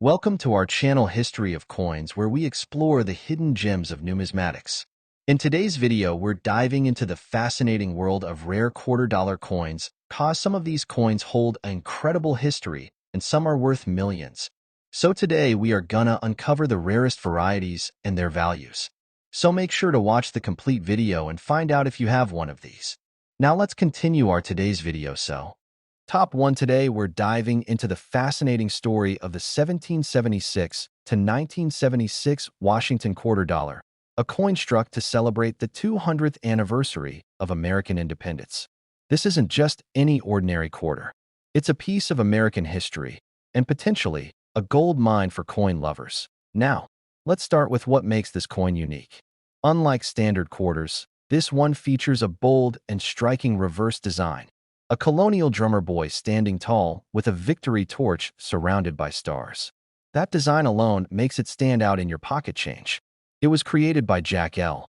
Welcome to our channel History of Coins, where we explore the hidden gems of numismatics. In today's video, we're diving into the fascinating world of rare quarter-dollar coins, cause some of these coins hold an incredible history, and some are worth millions. So today, we are gonna uncover the rarest varieties and their values. So make sure to watch the complete video and find out if you have one of these. Now let's continue our today's video. Top 1 today, we're diving into the fascinating story of the 1776 to 1976 Washington quarter dollar, a coin struck to celebrate the 200th anniversary of American independence. This isn't just any ordinary quarter. It's a piece of American history and potentially a gold mine for coin lovers. Now, let's start with what makes this coin unique. Unlike standard quarters, this one features a bold and striking reverse design. A colonial drummer boy standing tall with a victory torch surrounded by stars. That design alone makes it stand out in your pocket change. It was created by Jack L.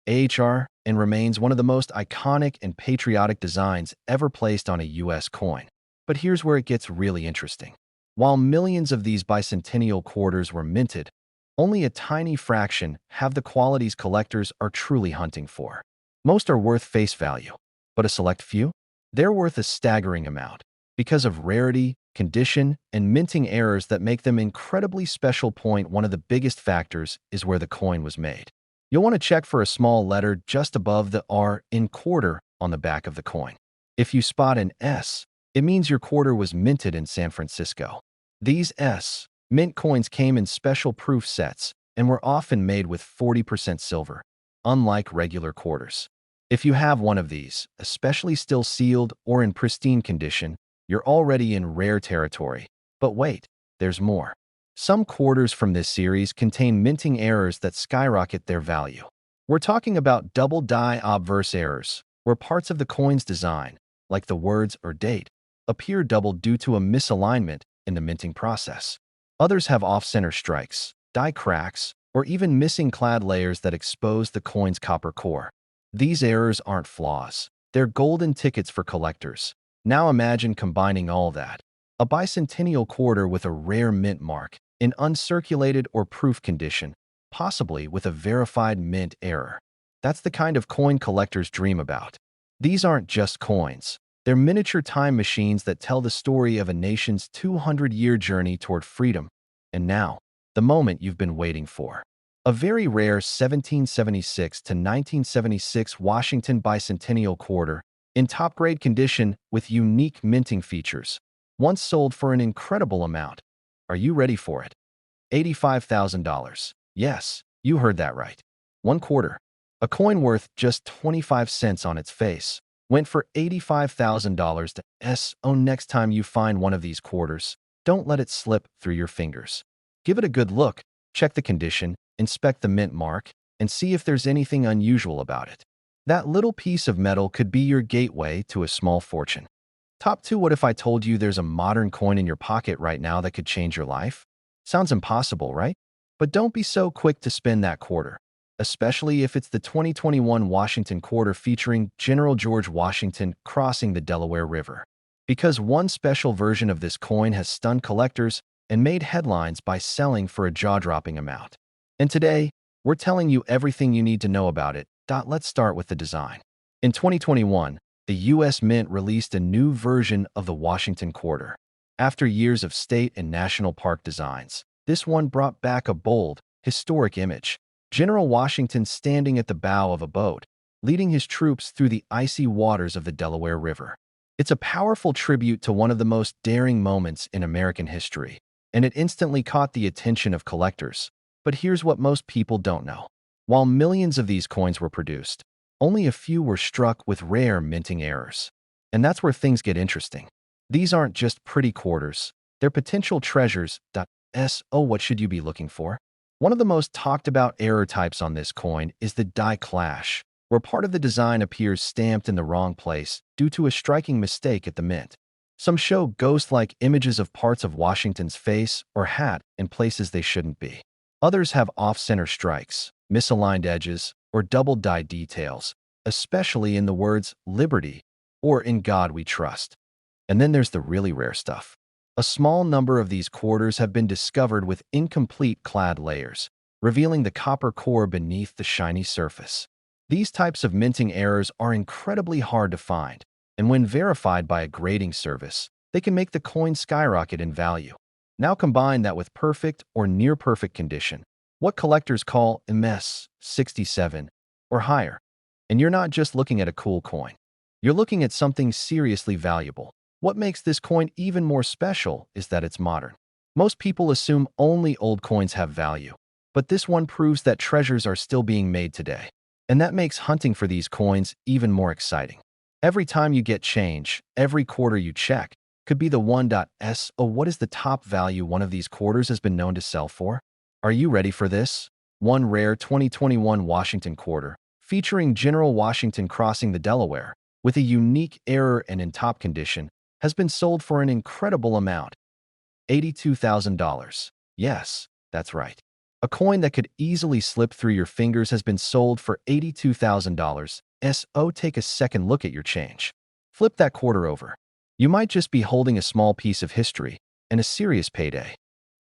Ahr and remains one of the most iconic and patriotic designs ever placed on a U.S. coin. But here's where it gets really interesting. While millions of these bicentennial quarters were minted, only a tiny fraction have the qualities collectors are truly hunting for. Most are worth face value, but a select few? They're worth a staggering amount because of rarity, condition, and minting errors that make them incredibly special. One of the biggest factors is where the coin was made. You'll want to check for a small letter just above the R in quarter on the back of the coin. If you spot an S, it means your quarter was minted in San Francisco. These S mint coins came in special proof sets and were often made with 40% silver, unlike regular quarters. If you have one of these, especially still sealed or in pristine condition, you're already in rare territory. But wait, there's more. Some quarters from this series contain minting errors that skyrocket their value. We're talking about double die obverse errors, where parts of the coin's design, like the words or date, appear double due to a misalignment in the minting process. Others have off-center strikes, die cracks, or even missing clad layers that expose the coin's copper core. These errors aren't flaws. They're golden tickets for collectors. Now imagine combining all that. A bicentennial quarter with a rare mint mark, in uncirculated or proof condition, possibly with a verified mint error. That's the kind of coin collectors dream about. These aren't just coins. They're miniature time machines that tell the story of a nation's 200-year journey toward freedom. And now, the moment you've been waiting for. A very rare 1776 to 1976 Washington bicentennial quarter, in top-grade condition with unique minting features, once sold for an incredible amount. Are you ready for it? $85,000. Yes, you heard that right. One quarter. A coin worth just 25 cents on its face went for $85,000 to S.O. Next time you find one of these quarters, don't let it slip through your fingers. Give it a good look, check the condition, inspect the mint mark, and see if there's anything unusual about it. That little piece of metal could be your gateway to a small fortune. Top 2. What if I told you there's a modern coin in your pocket right now that could change your life? Sounds impossible, right? But don't be so quick to spend that quarter, especially if it's the 2021 Washington quarter featuring General George Washington crossing the Delaware River. Because one special version of this coin has stunned collectors and made headlines by selling for a jaw-dropping amount. And today, we're telling you everything you need to know about it. Let's start with the design. In 2021, the U.S. Mint released a new version of the Washington quarter. After years of state and national park designs, this one brought back a bold, historic image. General Washington standing at the bow of a boat, leading his troops through the icy waters of the Delaware River. It's a powerful tribute to one of the most daring moments in American history, and it instantly caught the attention of collectors. But here's what most people don't know. While millions of these coins were produced, only a few were struck with rare minting errors. And that's where things get interesting. These aren't just pretty quarters. They're potential treasures. So what should you be looking for? One of the most talked about error types on this coin is the die clash, where part of the design appears stamped in the wrong place due to a striking mistake at the mint. Some show ghost-like images of parts of Washington's face or hat in places they shouldn't be. Others have off-center strikes, misaligned edges, or double-die details, especially in the words liberty or in God we trust. And then there's the really rare stuff. A small number of these quarters have been discovered with incomplete clad layers, revealing the copper core beneath the shiny surface. These types of minting errors are incredibly hard to find, and when verified by a grading service, they can make the coin skyrocket in value. Now combine that with perfect or near-perfect condition, what collectors call MS 67 or higher, and you're not just looking at a cool coin. You're looking at something seriously valuable. What makes this coin even more special is that it's modern. Most people assume only old coins have value, but this one proves that treasures are still being made today. And that makes hunting for these coins even more exciting. Every time you get change, every quarter you check, could be the 1.S. Oh, what is the top value one of these quarters has been known to sell for? Are you ready for this? One rare 2021 Washington quarter, featuring General Washington crossing the Delaware, with a unique error and in top condition, has been sold for an incredible amount, $82,000. Yes, that's right. A coin that could easily slip through your fingers has been sold for $82,000. So take a second look at your change. Flip that quarter over. You might just be holding a small piece of history and a serious payday.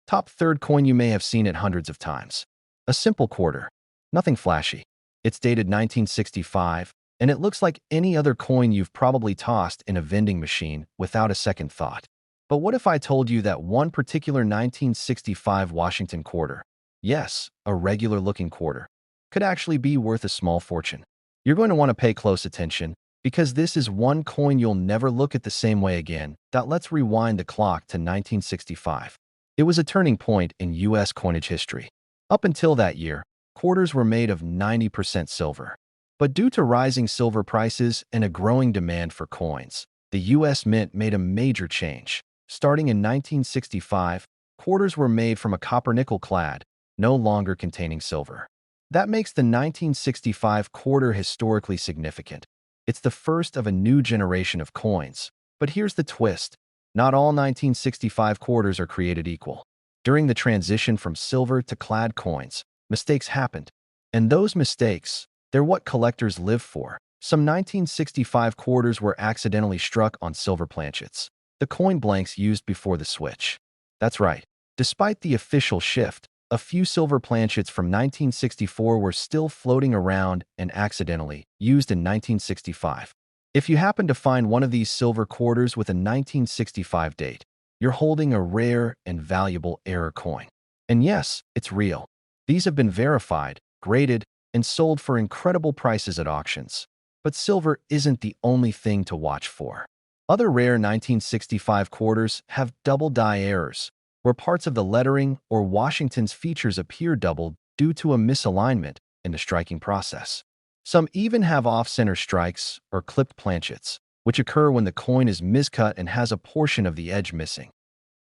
Top third coin you may have seen it hundreds of times. A simple quarter. Nothing flashy. It's dated 1965, and it looks like any other coin you've probably tossed in a vending machine without a second thought. But what if I told you that one particular 1965 Washington quarter, yes, a regular-looking quarter, could actually be worth a small fortune? You're going to want to pay close attention, because this is one coin you'll never look at the same way again. Let's rewind the clock to 1965. It was a turning point in U.S. coinage history. Up until that year, quarters were made of 90% silver. But due to rising silver prices and a growing demand for coins, the U.S. Mint made a major change. Starting in 1965, quarters were made from a copper-nickel clad, no longer containing silver. That makes the 1965 quarter historically significant. It's the first of a new generation of coins. But here's the twist. Not all 1965 quarters are created equal. During the transition from silver to clad coins, mistakes happened. And those mistakes, they're what collectors live for. Some 1965 quarters were accidentally struck on silver planchets, the coin blanks used before the switch. That's right. Despite the official shift, a few silver planchets from 1964 were still floating around and accidentally used in 1965. If you happen to find one of these silver quarters with a 1965 date, you're holding a rare and valuable error coin. And yes, it's real. These have been verified, graded, and sold for incredible prices at auctions. But silver isn't the only thing to watch for. Other rare 1965 quarters have double die errors, where parts of the lettering or Washington's features appear doubled due to a misalignment in the striking process. Some even have off-center strikes or clipped planchets, which occur when the coin is miscut and has a portion of the edge missing.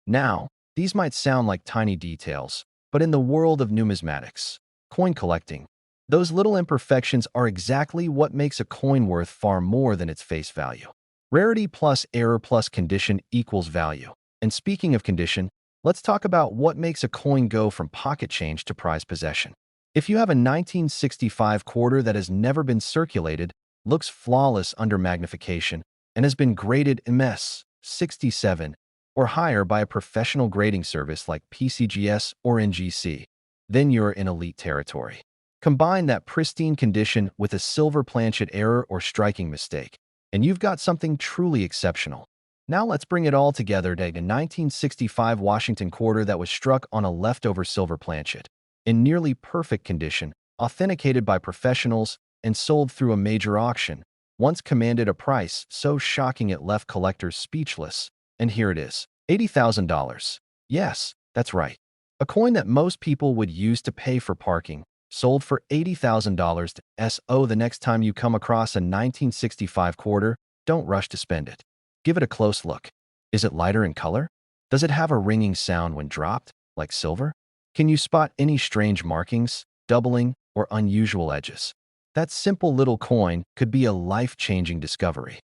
Now, these might sound like tiny details, but in the world of numismatics, coin collecting, those little imperfections are exactly what makes a coin worth far more than its face value. Rarity plus error plus condition equals value. And speaking of condition, let's talk about what makes a coin go from pocket change to prized possession. If you have a 1965 quarter that has never been circulated, looks flawless under magnification, and has been graded MS 67 or higher by a professional grading service like PCGS or NGC, then you're in elite territory. Combine that pristine condition with a silver planchet error or striking mistake, and you've got something truly exceptional. Now let's bring it all together to a 1965 Washington quarter that was struck on a leftover silver planchet, in nearly perfect condition, authenticated by professionals, and sold through a major auction, once commanded a price so shocking it left collectors speechless. And here it is, $80,000. Yes, that's right. A coin that most people would use to pay for parking, sold for $80,000. So the next time you come across a 1965 quarter, don't rush to spend it. Give it a close look. Is it lighter in color? Does it have a ringing sound when dropped, like silver? Can you spot any strange markings, doubling, or unusual edges? That simple little coin could be a life-changing discovery.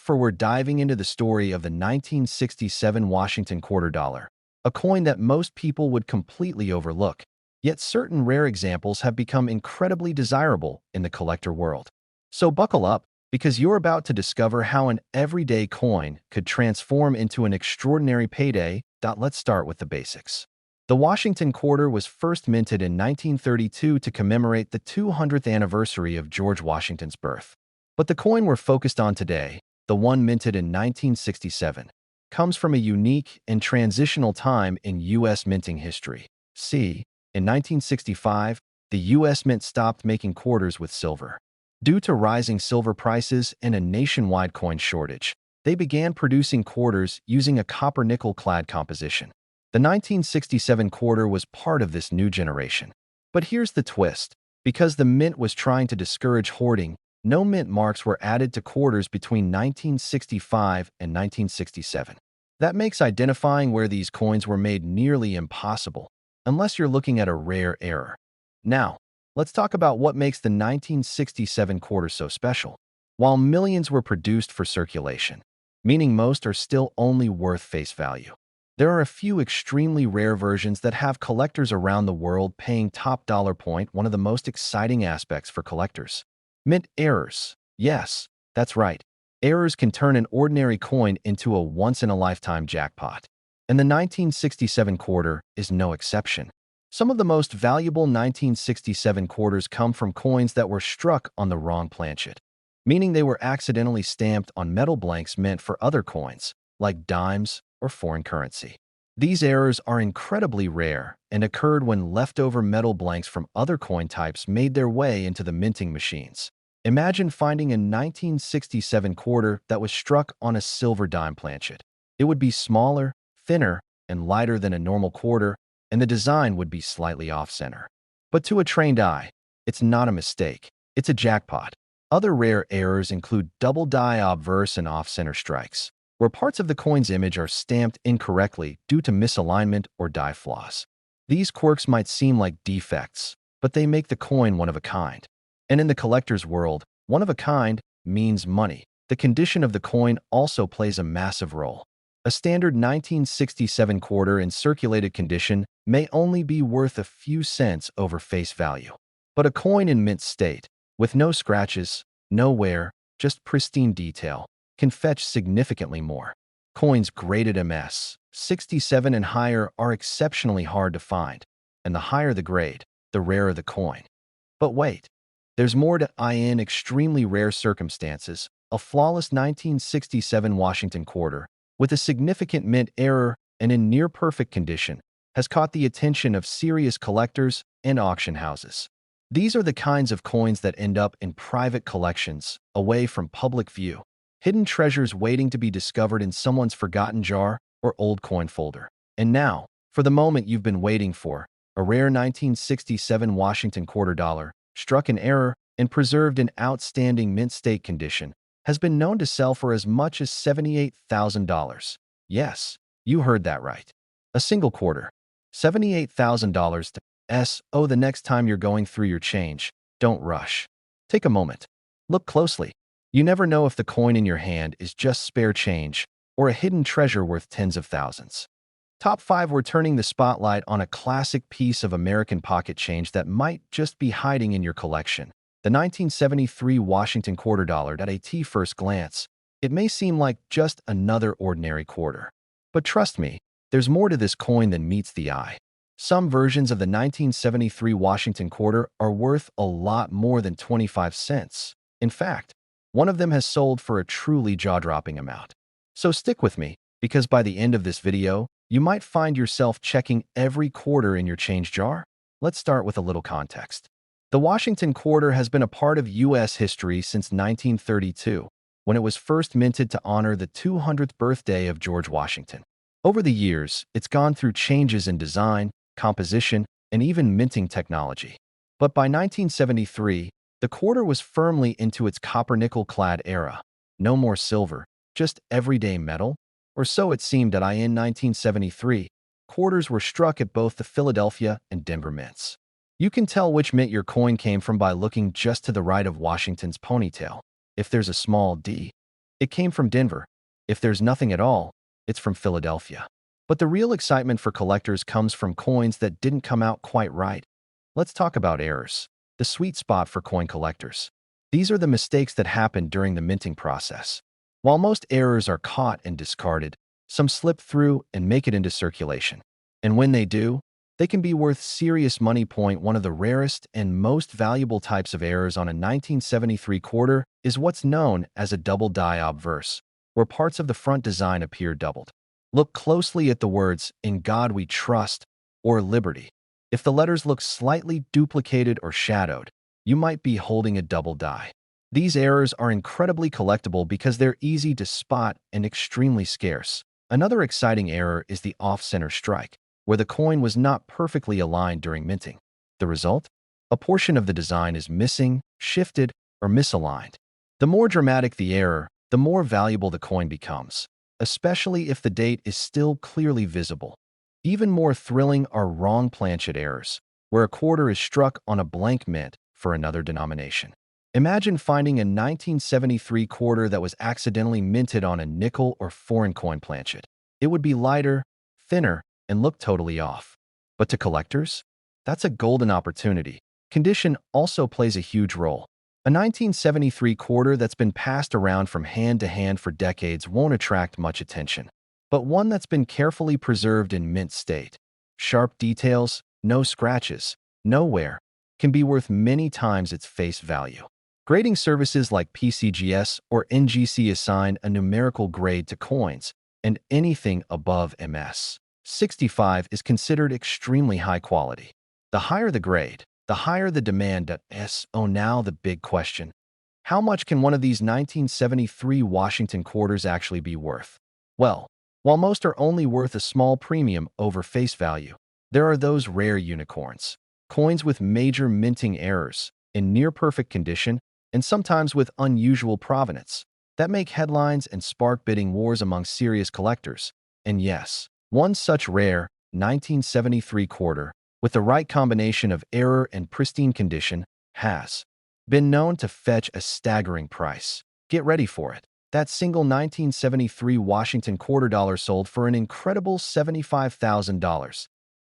We're diving into the story of the 1967 Washington quarter dollar, a coin that most people would completely overlook, yet certain rare examples have become incredibly desirable in the collector world. So buckle up, because you're about to discover how an everyday coin could transform into an extraordinary payday. Let's start with the basics. The Washington quarter was first minted in 1932 to commemorate the 200th anniversary of George Washington's birth. But the coin we're focused on today, the one minted in 1967, comes from a unique and transitional time in U.S. minting history. See, in 1965, the U.S. Mint stopped making quarters with silver. Due to rising silver prices and a nationwide coin shortage, they began producing quarters using a copper-nickel clad composition. The 1967 quarter was part of this new generation. But here's the twist. Because the mint was trying to discourage hoarding, no mint marks were added to quarters between 1965 and 1967. That makes identifying where these coins were made nearly impossible, unless you're looking at a rare error. Now, let's talk about what makes the 1967 quarter so special. While millions were produced for circulation, meaning most are still only worth face value, there are a few extremely rare versions that have collectors around the world paying top dollar. One of the most exciting aspects for collectors. Mint errors. Yes, that's right. Errors can turn an ordinary coin into a once-in-a-lifetime jackpot. And the 1967 quarter is no exception. Some of the most valuable 1967 quarters come from coins that were struck on the wrong planchet, meaning they were accidentally stamped on metal blanks meant for other coins, like dimes or foreign currency. These errors are incredibly rare and occurred when leftover metal blanks from other coin types made their way into the minting machines. Imagine finding a 1967 quarter that was struck on a silver dime planchet. It would be smaller, thinner, and lighter than a normal quarter, and the design would be slightly off-center. But to a trained eye, it's not a mistake. It's a jackpot. Other rare errors include double die obverse and off-center strikes, where parts of the coin's image are stamped incorrectly due to misalignment or die flaws. These quirks might seem like defects, but they make the coin one of a kind. And in the collector's world, one of a kind means money. The condition of the coin also plays a massive role. A standard 1967 quarter in circulated condition may only be worth a few cents over face value. But a coin in mint state, with no scratches, no wear, just pristine detail, can fetch significantly more. Coins graded MS 67 and higher are exceptionally hard to find, and the higher the grade, the rarer the coin. But wait, there's more to in extremely rare circumstances. A flawless 1967 Washington quarter, with a significant mint error and in near-perfect condition, has caught the attention of serious collectors and auction houses. These are the kinds of coins that end up in private collections, away from public view. Hidden treasures waiting to be discovered in someone's forgotten jar or old coin folder. And now, for the moment you've been waiting for, a rare 1967 Washington quarter dollar, struck in error and preserved in outstanding mint state condition, has been known to sell for as much as $78,000. Yes, you heard that right. A single quarter. $78,000. Oh, the next time you're going through your change, don't rush. Take a moment. Look closely. You never know if the coin in your hand is just spare change or a hidden treasure worth tens of thousands. Top 5, we're turning the spotlight on a classic piece of American pocket change that might just be hiding in your collection. The 1973 Washington quarter dollar. At first glance, it may seem like just another ordinary quarter. But trust me, there's more to this coin than meets the eye. Some versions of the 1973 Washington quarter are worth a lot more than 25 cents. In fact, one of them has sold for a truly jaw-dropping amount. So stick with me, because by the end of this video, you might find yourself checking every quarter in your change jar. Let's start with a little context. The Washington quarter has been a part of U.S. history since 1932, when it was first minted to honor the 200th birthday of George Washington. Over the years, it's gone through changes in design, composition, and even minting technology. But by 1973, the quarter was firmly into its copper-nickel-clad era. No more silver, just everyday metal, or so it seemed. In 1973, quarters were struck at both the Philadelphia and Denver mints. You can tell which mint your coin came from by looking just to the right of Washington's ponytail. If there's a small D, it came from Denver. If there's nothing at all, it's from Philadelphia. But the real excitement for collectors comes from coins that didn't come out quite right. Let's talk about errors, the sweet spot for coin collectors. These are the mistakes that happen during the minting process. While most errors are caught and discarded, some slip through and make it into circulation. And when they do, they can be worth serious money. One of the rarest and most valuable types of errors on a 1973 quarter is what's known as a double die obverse, where parts of the front design appear doubled. Look closely at the words "In God We Trust" or "Liberty." If the letters look slightly duplicated or shadowed, you might be holding a double die. These errors are incredibly collectible because they're easy to spot and extremely scarce. Another exciting error is the off-center strike, where the coin was not perfectly aligned during minting. The result? A portion of the design is missing, shifted, or misaligned. The more dramatic the error, the more valuable the coin becomes, especially if the date is still clearly visible. Even more thrilling are wrong planchet errors, where a quarter is struck on a blank mint for another denomination. Imagine finding a 1973 quarter that was accidentally minted on a nickel or foreign coin planchet. It would be lighter, thinner, and look totally off. But to collectors, that's a golden opportunity. Condition also plays a huge role. A 1973 quarter that's been passed around from hand to hand for decades won't attract much attention. But one that's been carefully preserved in mint state, sharp details, no scratches, no wear, can be worth many times its face value. Grading services like PCGS or NGC assign a numerical grade to coins, and anything above MS 65 is considered extremely high quality. The higher the grade, the higher the demand. Now the big question: how much can one of these 1973 Washington quarters actually be worth? Well, while most are only worth a small premium over face value, there are those rare unicorns, coins with major minting errors, in near-perfect condition, and sometimes with unusual provenance, that make headlines and spark bidding wars among serious collectors. And yes, one such rare 1973 quarter, with the right combination of error and pristine condition, has been known to fetch a staggering price. Get ready for it. That single 1973 Washington quarter dollar sold for an incredible $75,000.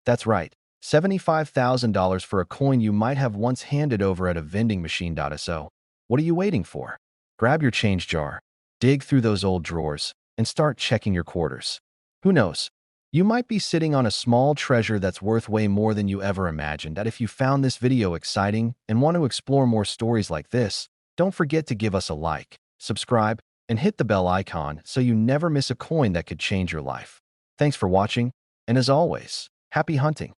That's right, $75,000 for a coin you might have once handed over at a vending machine. So, what are you waiting for? Grab your change jar, dig through those old drawers, and start checking your quarters. Who knows? You might be sitting on a small treasure that's worth way more than you ever imagined. If you found this video exciting and want to explore more stories like this, don't forget to give us a like, subscribe, and hit the bell icon so you never miss a coin that could change your life. Thanks for watching, and as always, happy hunting!